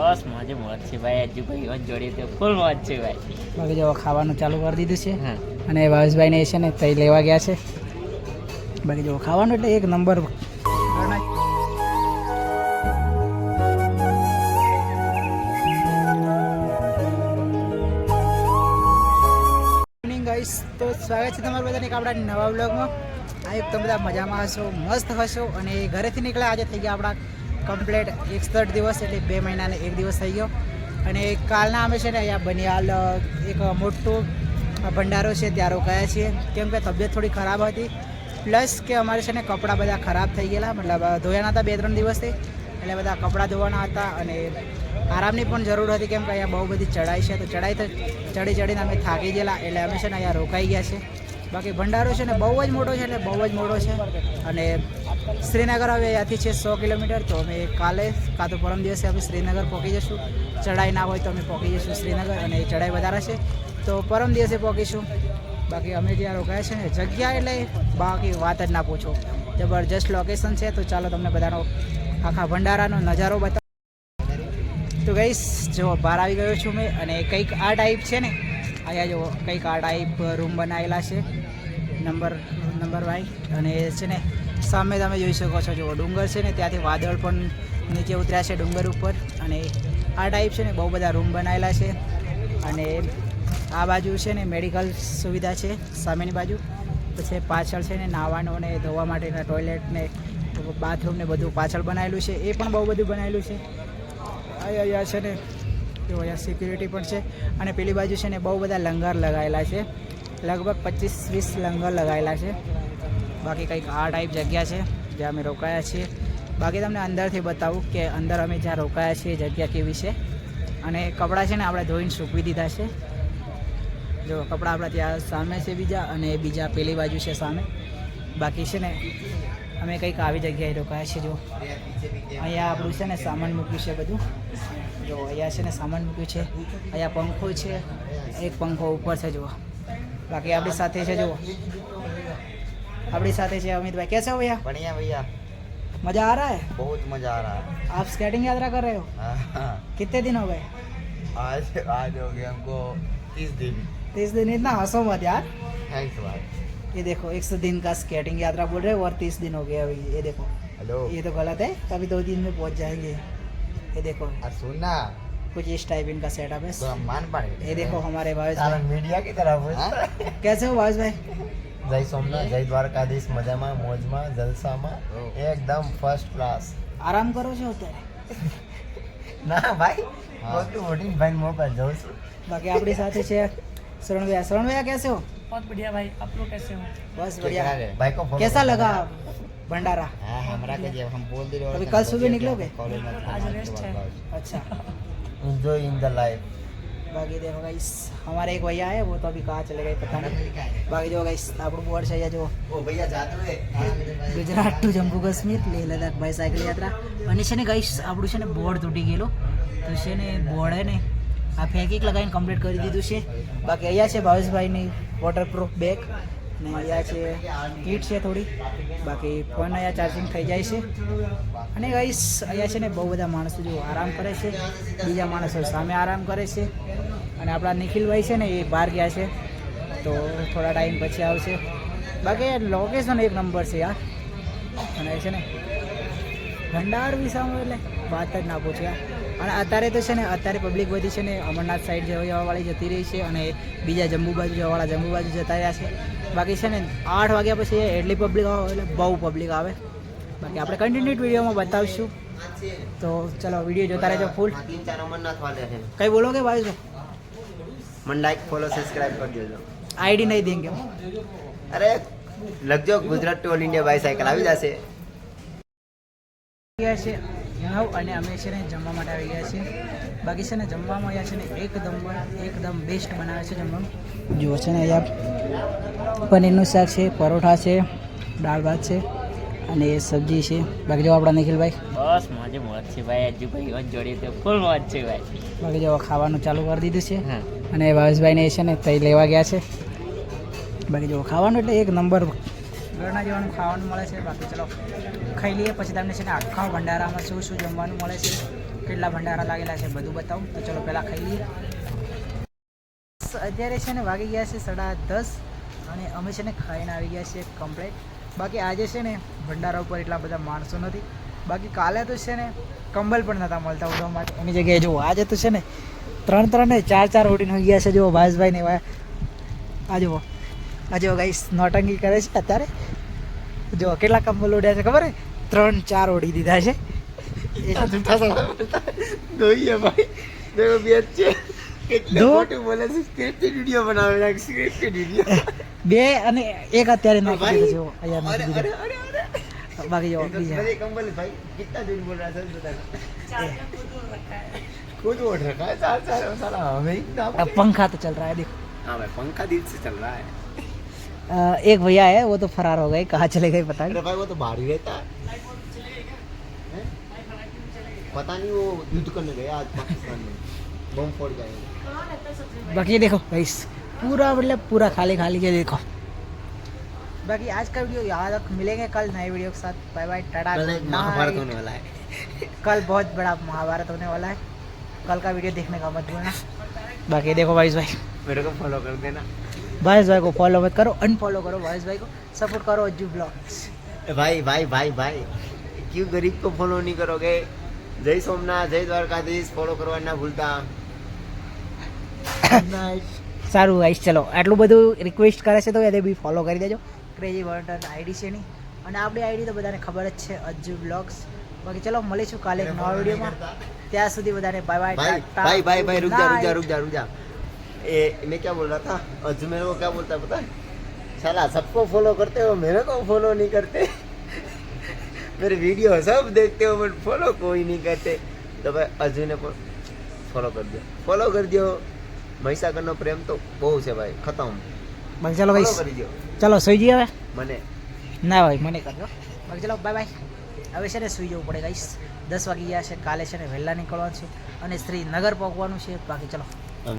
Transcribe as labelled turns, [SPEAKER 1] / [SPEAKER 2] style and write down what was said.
[SPEAKER 1] બસ મોજે મોજ છે ભાઈ. હજુ ભાઈઓ જોડે તો ફૂલ મોજ છે ભાઈ.
[SPEAKER 2] બાકી જો ખાવાનું ચાલુ કરી દીધું છે
[SPEAKER 1] હા
[SPEAKER 2] અને ભાવેશભાઈને છે ને તઈ લેવા ગયા છે. બાકી જો ખાવાનું એટલે એક નંબર. ગાઈસ તો સ્વાગત છે તમારું બધાને એક આપણા નવા બ્લોગમાં. આ એક તમે બધા મજામાં હશો, મસ્ત હશો. અને ઘરેથી નીકળ્યા આજે થઈ ગયા આપણા કમ્પ્લીટ 61 દિવસ, એટલે 2 મહિનાને 1 દિવસ થઈ ગયો. અને કાલના અમે છે ને અહીંયા બનિયાલ એક મોટો ભંડારો છે ત્યાં રોકાયા છીએ, કેમ કે તબિયત થોડી ખરાબ હતી. પ્લસ કે અમારે છે ને કપડાં બધા ખરાબ થઈ ગયેલા, મતલબ ધોયાના હતા 2-3 દિવસથી, એટલે બધા કપડાં ધોવાના હતા અને આરામની પણ જરૂર હતી, કેમ કે અહીંયા બહુ બધી ચઢાઈ છે. તો ચઢાઈ તો ચડીને અમે થાકી ગયેલા, એટલે અમે છે ને અહીંયા રોકાઈ ગયા છે. બાકી ભંડારો છે ને બહુ જ મોટો છે, એટલે બહુ જ મોટો છે. અને શ્રીનગર હવે અહીંયાથી છે 100 કિલોમીટર. તો અમે કાલે કાં તો પરમ દિવસે અમે શ્રીનગર પહોંચી જઈશું. ચઢાઈ ના હોય તો અમે પહોંચી જઈશું શ્રીનગર, અને ચઢાઈ વધારે છે તો પરમ દિવસે પહોંચીશું. બાકી અમે જ્યાં રોકાયા છે ને જગ્યા એટલે બાકી વાત જ ના પૂછો, જબરજસ્ત લોકેશન છે. તો ચાલો તમને બધાનો આખા ભંડારાનો નજારો બતાવો. તો ગઈશ જો બહાર આવી ગયો છું મેં, અને કંઈક આ ટાઈપ છે ને અહીંયા જો કંઈક આ ટાઈપ રૂમ બનાવેલા છે નંબર વાઇઝ. અને છે ને સામે તમે જોઈ શકો છો, જો ડુંગર છે ને ત્યાંથી વાદળ પણ નીચે ઉતર્યા છે ડુંગર ઉપર. અને આ ટાઈપ છે ને બહુ બધા રૂમ બનાવેલા છે. અને આ બાજુ છે ને મેડિકલ સુવિધા છે સામેની બાજુ. પછી પાછળ છે ને નાહવાનું અને ધોવા માટેના ટોયલેટ ને બાથરૂમ ને બધું પાછળ બનાવેલું છે. એ પણ બહુ બધું બનાવેલું છે. અહીંયા છે ને જો અહીંયા સિક્યુરિટી પણ છે. અને પેલી બાજુ છે ને બહુ બધા લંગર લગાવેલા છે, લગભગ 25-20 લંગર લગાવેલા છે. બાકી કંઈક આ ટાઈપ જગ્યા છે જ્યાં અમે રોકાયા છીએ. બાકી તમને અંદરથી બતાવું કે અંદર અમે જ્યાં રોકાયા છીએ જગ્યા કેવી છે. અને કપડાં છે ને આપણે ધોઈને સૂકવી દીધા છે. જો કપડાં આપણા ત્યાં સામે છે બીજા, અને બીજા પેલી બાજુ છે સામે. બાકી છે ને અમે કંઈક આવી જગ્યાએ રોકાયા છીએ. જો અહીંયા આપણું છે ને સામાન મૂક્યું છે બધું. જો અહીંયા છે ને સામાન મૂક્યું છે. અહીંયા પંખો છે, એક પંખો ઉપર છે જુઓ. બાકી આપણી સાથે છે જુઓ, આપણી સાથે છે अमित भाई. कैसे हो भैया?
[SPEAKER 3] बढ़िया भैया,
[SPEAKER 2] मज़ा आ रहा है?
[SPEAKER 3] बहुत मजा आ रहा है।
[SPEAKER 2] आप स्केटिंग यात्रा कर रहे हो?
[SPEAKER 3] हाँ,
[SPEAKER 2] कितने दिन हो गए?
[SPEAKER 3] आज हो गया हमको 30 दिन।
[SPEAKER 2] 30 दिन? इतना हंसो मत यार.
[SPEAKER 3] थैंक्स भाई।
[SPEAKER 2] ये देखो 100 दिन का स्केटिंग यात्रा बोल रहे हो और 30 दिन हो गया अभी. ये देखो,
[SPEAKER 3] हेलो,
[SPEAKER 2] ये तो गलत है. अभी 2 दिन में पहुंच जाएंगे. ये देखो
[SPEAKER 3] सुनना
[SPEAKER 2] कुछ इस टाइप इनका सेटअप है.
[SPEAKER 3] तो हम मान पड़े।
[SPEAKER 2] ये देखो हमारे भावेश
[SPEAKER 3] सारा
[SPEAKER 2] भाई.
[SPEAKER 3] मीडिया की तरफ
[SPEAKER 2] कैसे हो भावेश भाई?
[SPEAKER 3] जय सोमनाथ, जय द्वारकाधीश, मजामा मोजमा जलसामा एकदम फर्स्ट क्लास।
[SPEAKER 2] આરામ કરો છો અત્યારે?
[SPEAKER 3] ना भाई, वो तो वोटिंग भाई मो पर जाऊँ છું।
[SPEAKER 2] बाकी આપણી સાથે છે शरण भैया. शरण भैया कैसे हो?
[SPEAKER 4] बहुत बढ़िया भाई, आप लोग कैसे हो?
[SPEAKER 2] बस बढ़िया.
[SPEAKER 3] भाई को follow
[SPEAKER 2] कैसा
[SPEAKER 3] करना
[SPEAKER 2] लगा
[SPEAKER 3] है।
[SPEAKER 2] भंडारा?
[SPEAKER 3] हाँ, हमरा के जब हम बोल दे रहे
[SPEAKER 2] अभी कल सुबह निकलोगे?
[SPEAKER 3] कॉलेज में
[SPEAKER 4] आज रेस्ट है।
[SPEAKER 2] अच्छा.
[SPEAKER 3] Enjoy in the life.
[SPEAKER 2] बाकी देखो गाइस हमारे एक भैया है, वो तो अभी कहाँ चले गए पता नहीं. बाकी जो गाइस આપણું બોર્ડ છે અહીંયા જો
[SPEAKER 3] ओ भैया जाते हुए
[SPEAKER 2] ગુજરાત ટુ જમ્મુ કાશ્મીર લેહ લદ્દાખ બાયસાયકલ યાત્રા. અને છે ને ગાઈસ આપણું છે ને બોર્ડ તૂટી ગયેલું, તો છે ને બોર્ડ હે ને આ ફેંકીક લગાવીને કમ્પ્લીટ કરી દીધું છે. બાકી અહીંયા છે ભાવેશભાઈની વોટરપ્રૂફ બેગ, ને અહીંયા છે કીટ છે થોડી. બાકી ફોન અહીંયા ચાર્જિંગ થઈ જાય છે. અને ગાઈસ અહીંયા છે ને બહુ બધા માણસો જો આરામ કરે છે, બીજા માણસો સામે આરામ કરે છે. અને આપણા નિખિલભાઈ છે ને એ બહાર ગયા છે, તો થોડા ટાઈમ પછી આવશે. બાકી લોકેશન એક નંબર છે યાર. અને છે ને ભંડાર વિસામાં એટલે વાત જ ના પૂછ્યા. અને અત્યારે તો છે ને અત્યારે પબ્લિક બધી છે ને અમરનાથ સાઈડ જવાવાળી જતી રહી છે, અને બીજા જમ્મુ બાજુ જવાવાળા જમ્મુ બાજુ જતા રહ્યા છે. બાકી છે ને 8 વાગ્યા પછી એટલી પબ્લિક આવે એટલે બહુ પબ્લિક આવે. બાકી આપણે કન્ટિન્યુટ વિડીયોમાં બતાવીશું. તો ચલો વિડીયો જોતા રહેજો ફૂલ.
[SPEAKER 3] 3-4 अमरनाथ वाले हैं।
[SPEAKER 2] કંઈ બોલોગે ભાઈ?
[SPEAKER 3] मन लाइक फॉलो सब्सक्राइब कर दीजिए।
[SPEAKER 2] આઈડી નહીં દેंगे.
[SPEAKER 3] अरे लग जाओ Gujarat to all India bicycle આવી જશે।
[SPEAKER 2] ગયા છે અને અમે છે ને જમવા માટે આવી ગયા છીએ. બાકી છે ને જમવામાં અહીંયા છે ને એકદમ બેસ્ટ બનાવે છે જમવાનું. જુઓ છે ને અહીંયા પનીરનું શાક છે, પરોઠા છે, દાળ ભાત છે અને સબ્જી છે. બાકી જો આપણા નિખિલભાઈ
[SPEAKER 1] બસ મોજે મોજ છે ભાઈ. હજુ ભાઈઓ જોડે તો ફૂલ મોજ છે ભાઈ.
[SPEAKER 2] બાકી જો ખાવાનું ચાલુ કરી દીધું છે.
[SPEAKER 1] હા
[SPEAKER 2] અને ભાવેશભાઈને છે ને તઈ લેવા ગયા છે. બાકી જો ખાવાનું એટલે એક નંબર ઘરના જેવાનું ખાવાનું મળે છે. બાકી ચલો ખાઈ લઈએ, પછી તમને છે ને આખા ભંડારામાં શું શું જમવાનું મળે છે કેટલા ભંડારા લાગેલા છે બધું બતાવું. તો ચલો પહેલાં ખાઈ લઈએ. અત્યારે છે ને વાગી ગયા છે 10:30 અને અમે છે ને ખાઈને આવી ગયા છીએ કમ્પ્લીટ. બાકી આજે છે ને ભંડારા ઉપર એટલા બધા માણસો નથી. બાકી કાલે તો છે ને કંબલ પણ નહોતા મળતા ઉડવા માટે. એની જગ્યાએ જો આજે તો છે ને 3 ને 4 ઓડીને હોઈ ગયા છે. જો ભાસભાઈ ને આ જુઓ ગાઈસ નોટંકી કરે છે અત્યારે. જો કેટલા કંબલ ઉડ્યા છે ખબર હે? 3-4 ઓડી દીધા છે.
[SPEAKER 3] જોઈએ ભાઈ દેખો બેચ છે કેટલો
[SPEAKER 2] દો?
[SPEAKER 3] મોટું બોલે છે સ્ક્રિપ્ટેડ વિડિયો બનાવે છે સ્ક્રિપ્ટેડ વિડિયો
[SPEAKER 2] 2 અને 1 અત્યારે નાખી દીધો છે. અહીંયા
[SPEAKER 3] अरे
[SPEAKER 2] નાખી
[SPEAKER 3] अरे
[SPEAKER 2] દીધો.
[SPEAKER 3] अरे अरे
[SPEAKER 2] બાકી જો બીજા
[SPEAKER 3] मेरे कंबल भाई कितना दिन बोल रहा है सर बता
[SPEAKER 4] चार्जर खुद रखा है।
[SPEAKER 3] खुद उठ रखा है चार चार साला हमें इतना
[SPEAKER 2] अब पंखा तो चल रहा है देखो.
[SPEAKER 3] हाँ भाई पंखा दिन से चल रहा है
[SPEAKER 2] एक भैया है वो तो फरार हो गए. कहाँ चले गए पता
[SPEAKER 3] अरे
[SPEAKER 2] नहीं.
[SPEAKER 3] भाई वो तो बाहर ही रहता है हैं? पता नहीं वो युद्ध करने गया आज पाकिस्तान में बम फोड़ जाएगा
[SPEAKER 2] बाकी ये देखो गाइस पूरा मतलब पूरा खाली खाली के देखो. बाकी आज का वीडियो यहाँ तक. मिलेंगे कल नए वीडियो के साथ. Bye bye tata.
[SPEAKER 3] कल एक महाभारत होने वाला है
[SPEAKER 2] कल बहुत बड़ा महाभारत होने वाला है. कल का वीडियो देखने का मत भूलना. बाकी देखो भाई
[SPEAKER 3] मेरे को फॉलो कर देना
[SPEAKER 2] भाई को फॉलो मत करो, अनफॉलो करो. भाई को सपोर्ट करो. अज्जू ब्लॉग्स.
[SPEAKER 3] भाई भाई भाई भाई क्यों गरीब को फॉलो नहीं करोगे जय सोमनाथ जय द्वारकाधीश फॉलो करवा ना भूलता
[SPEAKER 2] સારું ગાઈસ ચલો આટલું બધું રિક્વેસ્ટ કરે છે તો એને બી ફોલો કરી દેજો. ક્રેઝી વર્લ્ડ આઈડી છે એની અને આપણી આઈડી તો બધાને ખબર જ છે અજ્જુ બ્લોગ્સ. બાકી ચલો મળીશું કાલે એક નવા વિડીયોમાં. ત્યાં સુધી બધાને બાય બાય
[SPEAKER 3] भाई
[SPEAKER 2] ટાટા.
[SPEAKER 3] भाई भाई भाई रुक जा रुक जा
[SPEAKER 2] Night.
[SPEAKER 3] रुक जा रुक जा मैं क्या बोल रहा था अजमेर को क्या बोलता है पता है साला सबको फॉलो करते हो मेरे को फॉलो नहीं करते मेरे वीडियो सब देखते हो बट फॉलो कोई नहीं करते तो भाई अजू ने फॉलो कर दियो મહીસાગરનો પ્રેમ તો બહુ છે ભાઈ ખતમ
[SPEAKER 2] બાકી ચલો
[SPEAKER 3] ફોલો
[SPEAKER 2] ગાઈસ
[SPEAKER 3] કરી દો
[SPEAKER 2] ચલો સુઈ જઈએ હવે.
[SPEAKER 3] મને
[SPEAKER 2] ના ભાઈ મને કરજો. બાકી ચલો બાય બાય. હવે છે ને સુઈ જવું પડે ગાઈસ. 10 વાગી ગયા છે. કાલે છે ને વહેલા નીકળવાનું છે અને શ્રીનગર પહોંચવાનું છે. બાકી ચલો